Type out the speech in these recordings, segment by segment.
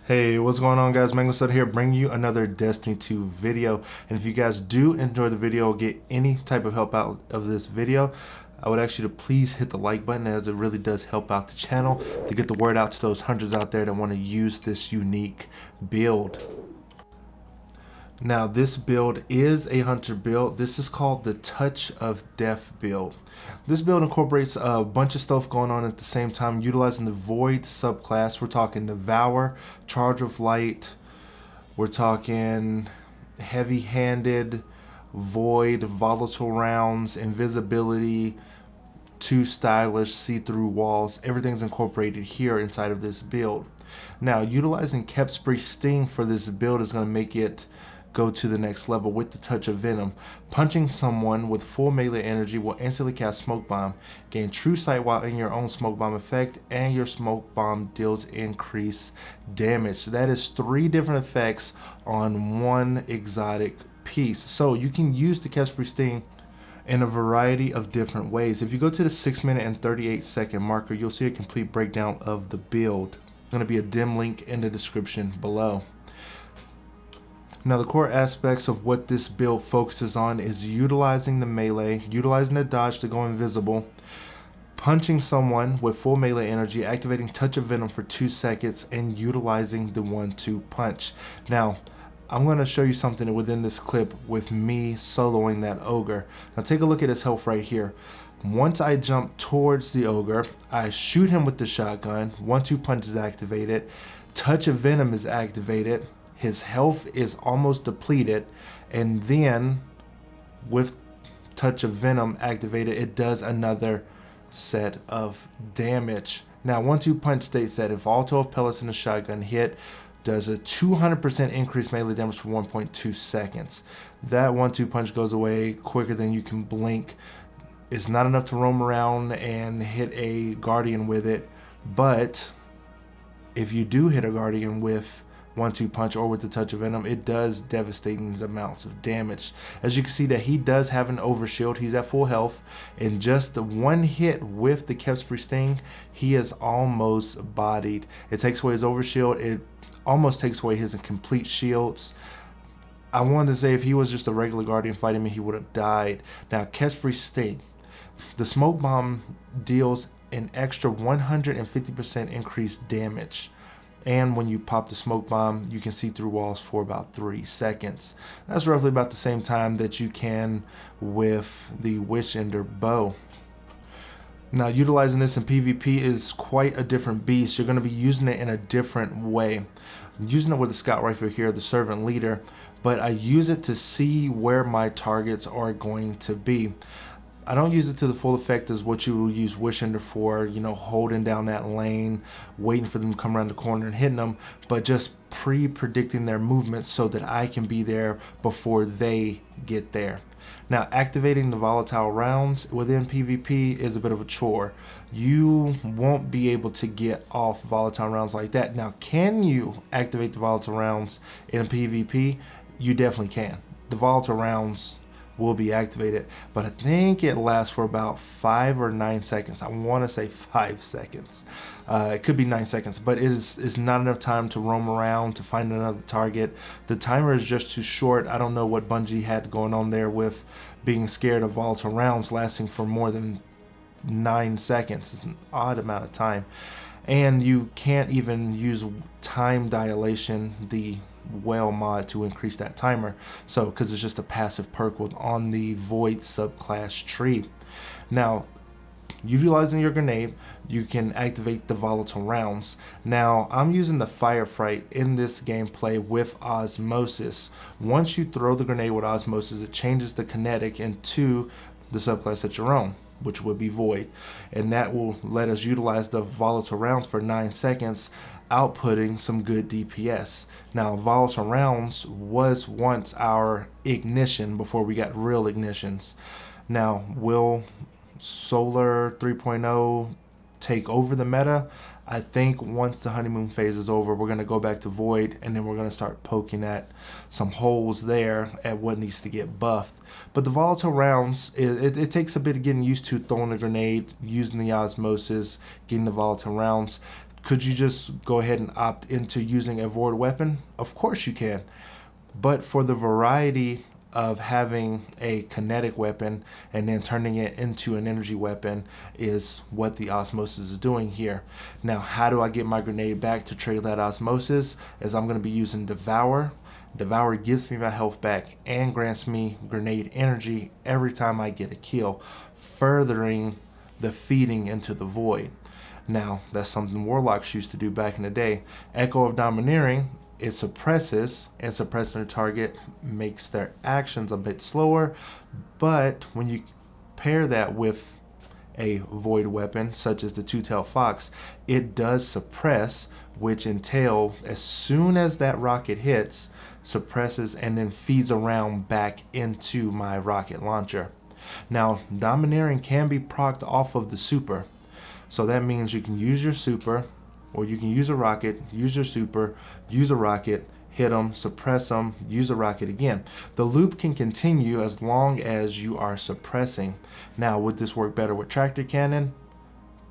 Hey, what's going on, guys? Mangumson here, bringing you another Destiny 2 video. And if you guys do enjoy the video, get any type of help out of this video, I would ask you to please hit the like button, as it really does help out the channel to get the word out to those hundreds out there that want to use this unique build. Now, this build is a hunter build. This is called the Touch of Death build. This build incorporates a bunch of stuff going on at the same time, utilizing the Void subclass. We're talking Devour, Charge of Light. We're talking heavy-handed, Void, volatile rounds, invisibility, too stylish, see-through walls. Everything's incorporated here inside of this build. Now, utilizing Kepspree Sting for this build is going to make it go to the next level with the Touch of Venom. Punching someone with full melee energy will instantly cast Smoke Bomb, gain True Sight while in your own Smoke Bomb effect, and your Smoke Bomb deals increased damage. That is 3 different effects on one exotic piece. So you can use the Kepspree Sting in a variety of different ways. If you go to the 6-minute and 38-second marker, you'll see a complete breakdown of the build. There's going to be a dim link in the description below. Now, the core aspects of what this build focuses on is utilizing the melee, utilizing the dodge to go invisible, punching someone with full melee energy, activating Touch of Venom for 2 seconds, and utilizing the 1-2 punch. Now, I'm going to show you something within this clip with me soloing that ogre. Now, take a look at his health right here. Once I jump towards the ogre, I shoot him with the shotgun. 1-2 punch is activated. Touch of Venom is activated. His health is almost depleted, and then with Touch of Venom activated, it does another set of damage. Now, 1-2 punch states that if all 12 pellets in the shotgun hit, does a 200% increased melee damage for 1.2 seconds. That 1-2 punch goes away quicker than you can blink. It's not enough to roam around and hit a guardian with it, but if you do hit a guardian with 1-2 punch or with the Touch of Venom, it does devastating amounts of damage. As you can see that he does have an overshield. He's at full health, and just the one hit with the Kepspree Sting, he is almost bodied. It takes away his overshield. It almost takes away his complete shields. I wanted to say if he was just a regular guardian fighting me, he would have died. Now, Kepspree Sting, the Smoke Bomb deals an extra 150% increased damage. And when you pop the Smoke Bomb, you can see through walls for about 3 seconds. That's roughly about the same time that you can with the Witch Ender bow. Now, utilizing this in PvP is quite a different beast. You're going to be using it in a different way. I'm using it with the Scout Rifle here, the Servant Leader, but I use it to see where my targets are going to be. I don't use it to the full effect as what you will use Witch Ender for, you know, holding down that lane, waiting for them to come around the corner and hitting them, but just pre-predicting their movements so that I can be there before they get there. Now, activating the volatile rounds within PvP is a bit of a chore. You won't be able to get off volatile rounds like that. Now, can you activate the volatile rounds in PvP? You definitely can. The volatile rounds will be activated, but I think it lasts for about 5 or 9 seconds. I want to say 5 seconds. It could be 9 seconds, but it's not enough time to roam around to find another target. The timer is just too short. I don't know what Bungie had going on there with being scared of volatile rounds lasting for more than 9 seconds. It's an odd amount of time, and you can't even use time dilation, the whale mod, to increase that timer, so because it's just a passive perk on the Void subclass tree. Now, utilizing your grenade, you can activate the volatile rounds. Now, I'm using the Firefight in this gameplay with Osmosis. Once you throw the grenade with Osmosis, it changes the kinetic into the subclass that you're on, which would be Void, and that will let us utilize the volatile rounds for 9 seconds, outputting some good DPS. Now, volatile rounds was once our ignition before we got real ignitions. Now, will Solar 3.0 take over the meta? I think once the honeymoon phase is over, we're going to go back to Void, and then we're going to start poking at some holes there at what needs to get buffed. But the volatile rounds, it takes a bit of getting used to throwing a grenade, using the Osmosis, getting the volatile rounds. Could you just go ahead and opt into using a void weapon? Of course you can. But for the variety of having a kinetic weapon and then turning it into an energy weapon is what the osmosis is doing here. Now, how do I get my grenade back to trigger that osmosis? Is I'm going to be using Devour. Devour gives me my health back and grants me grenade energy every time I get a kill, furthering the feeding into the void. Now, that's something warlocks used to do back in the day. Echo of Domineering, it suppresses, and suppressing the target makes their actions a bit slower, but when you pair that with a void weapon such as the two-tailed fox, it does suppress, which entail as soon as that rocket hits, suppresses and then feeds around back into my rocket launcher. Now, Domineering can be procced off of the super, so that means you can use your super, or you can use a rocket, use your super, use a rocket, hit them, suppress them, use a rocket again. The loop can continue as long as you are suppressing. Now, would this work better with tractor cannon?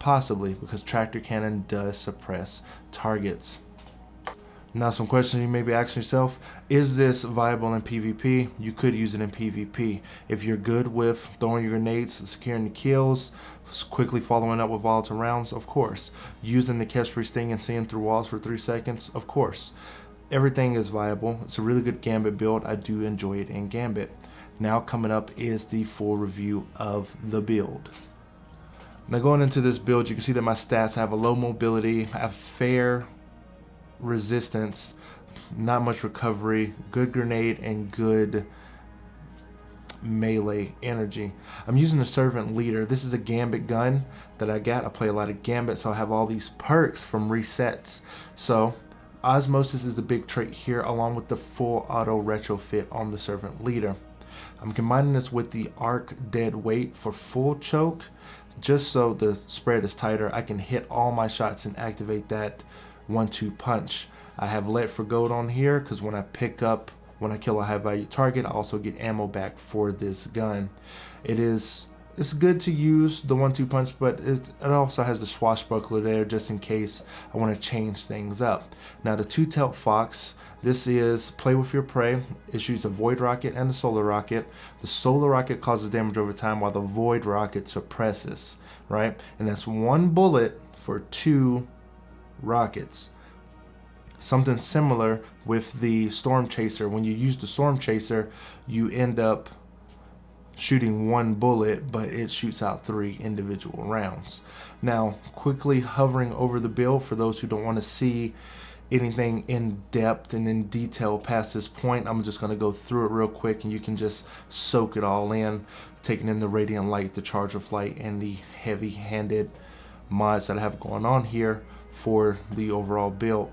Possibly, because tractor cannon does suppress targets. Now, some questions you may be asking yourself: is this viable in PvP? You could use it in PvP. If you're good with throwing your grenades, securing the kills, quickly following up with volatile rounds, of course. Using the catch free sting and seeing through walls for 3 seconds, of course. Everything is viable. It's a really good Gambit build. I do enjoy it in Gambit. Now coming up is the full review of the build. Now going into this build, you can see that my stats have a low mobility, I have fair resistance, not much recovery, good grenade, and good melee energy. I'm using the Servant Leader. This is a Gambit gun that I got. I play a lot of Gambit, so I have all these perks from resets. So Osmosis is the big trait here, along with the full auto retrofit on the Servant Leader. I'm combining this with the Arc Dead Weight for full choke, just so the spread is tighter. I can hit all my shots and activate that 1-2 punch. I have Let for Gold on here because when I kill a high value target, I also get ammo back for this gun. It's good to use the 1-2 punch, but it also has the swashbuckler there just in case I want to change things up. Now the two-tailed fox, this is play with your prey. It shoots a void rocket and a solar rocket. The solar rocket causes damage over time while the void rocket suppresses, right? And that's 1 bullet for 2 rockets. Something similar with the Storm Chaser. When you use the Storm Chaser, you end up shooting 1 bullet, but it shoots out 3 individual rounds. Now, quickly hovering over the build for those who don't want to see anything in depth and in detail past this point, I'm just going to go through it real quick and you can just soak it all in, taking in the Radiant Light, the Charge of Light, and the heavy-handed mods that I have going on here for the overall build.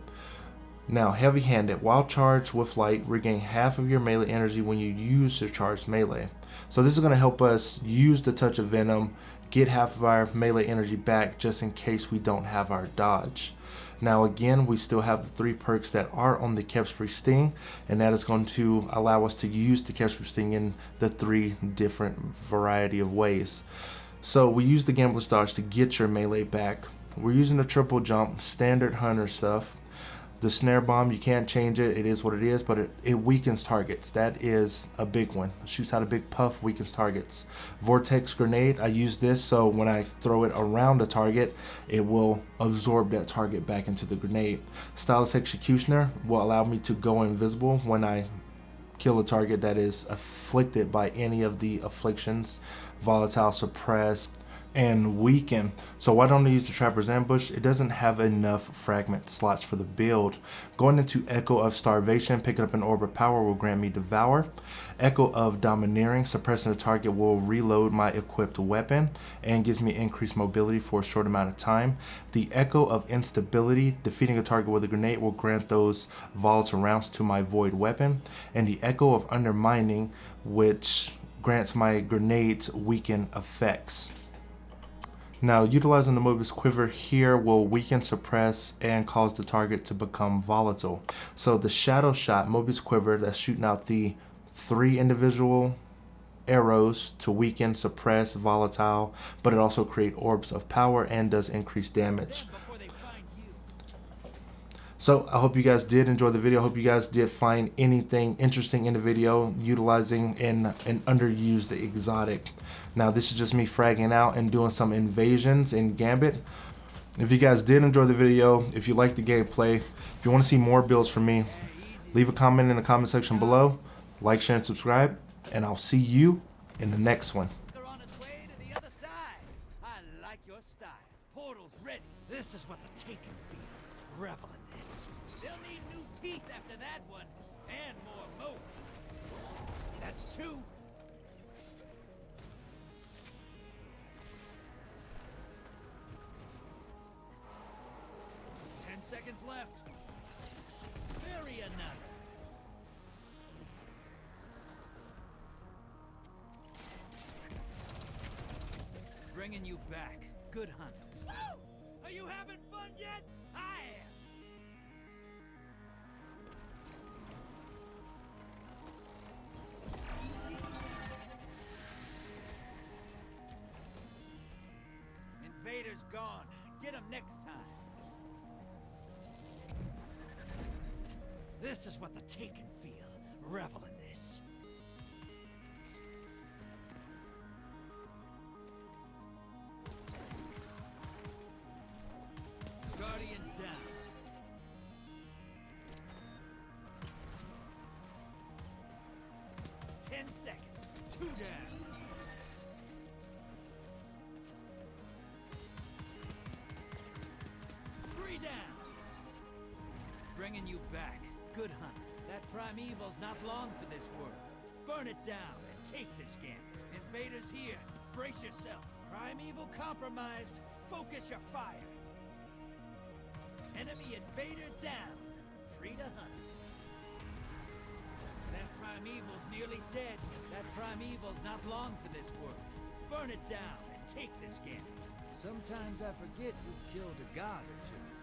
Now, heavy-handed, while charged with light, regain half of your melee energy when you use your charged melee. So this is going to help us use the Touch of Venom, get half of our melee energy back just in case we don't have our dodge. Now again, we still have the 3 perks that are on the Catch Free Sting, and that is going to allow us to use the Catch Free Sting in the 3 different variety of ways. So we use the Gambler's Dodge to get your melee back. We're using the triple jump, standard hunter stuff. The snare bomb, you can't change it. It is what it is, but it weakens targets. That is a big one. Shoots out a big puff, weakens targets. Vortex grenade, I use this so when I throw it around a target, it will absorb that target back into the grenade. Stylus Executioner will allow me to go invisible when I kill a target that is afflicted by any of the afflictions: volatile, suppress, and weaken. So why don't I use the Trapper's Ambush? It doesn't have enough fragment slots for the build. Going into Echo of Starvation, picking up an Orb of Power will grant me Devour. Echo of Domineering, suppressing the target will reload my equipped weapon and gives me increased mobility for a short amount of time. The Echo of Instability, defeating a target with a grenade will grant those volatile rounds to my void weapon. And the Echo of Undermining, which grants my grenades weaken effects. Now, utilizing the Mobius Quiver here will weaken, suppress, and cause the target to become volatile. So the Shadow Shot Mobius Quiver, that's shooting out the 3 individual arrows to weaken, suppress, volatile, but it also creates orbs of power and does increase damage. So I hope you guys did enjoy the video. I hope you guys did find anything interesting in the video utilizing an underused exotic. Now this is just me fragging out and doing some invasions in Gambit. If you guys did enjoy the video, if you like the gameplay, if you want to see more builds from me, leave a comment in the comment section below. Like, share, and subscribe. And I'll see you in the next one. They're on its way to the other side. I like your style. Portal's ready. This is what the Taken feel. Revel in this. They'll need new teeth after that one. And more moats. That's 2. Seconds left. Bury another. Bringing you back. Good hunt. Woo! Are you having fun yet? I am. Invader's gone. Get him next time. This is what the Taken feel. Revel in this. Guardian down. Ten seconds. 2 down. Bringing you back. Good hunt. That primeval's not long for this world. Burn it down and take this game. Invaders here. Brace yourself. Primeval compromised. Focus your fire. Enemy invader down. Free to hunt. That primeval's nearly dead. That primeval's not long for this world. Burn it down and take this game. Sometimes I forget you killed a god or 2.